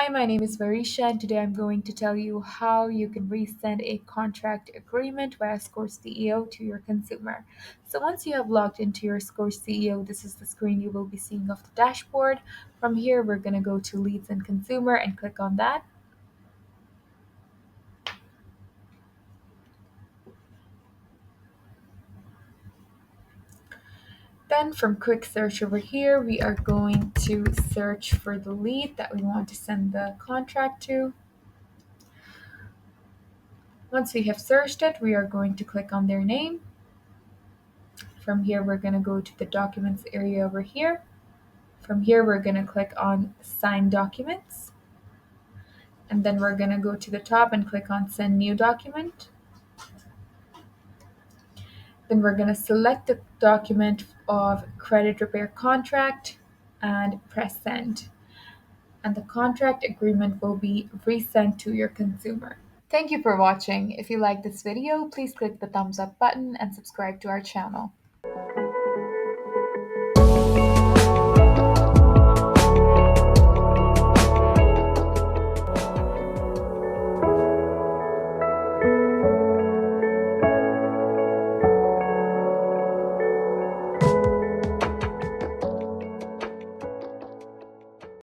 Hi, my name is Varisha, and today I'm going to tell you how you can resend a contract agreement via ScoreCEO to your consumer. So once you have logged into your ScoreCEO, this is the screen you will be seeing of the dashboard. From here, we're going to go to Leads and Consumer and click on that. Then from quick search over here, we are going to search for the lead that we want to send the contract to. Once we have searched it, we are going to click on their name. From here, we're going to go to the documents area over here. From here, we're going to click on sign documents. And then we're going to go to the top and click on send new document. Then we're going to select the document of credit repair contract and press send. And the contract agreement will be resent to your consumer. Thank you for watching. If you like this video, please click the thumbs up button and subscribe to our channel.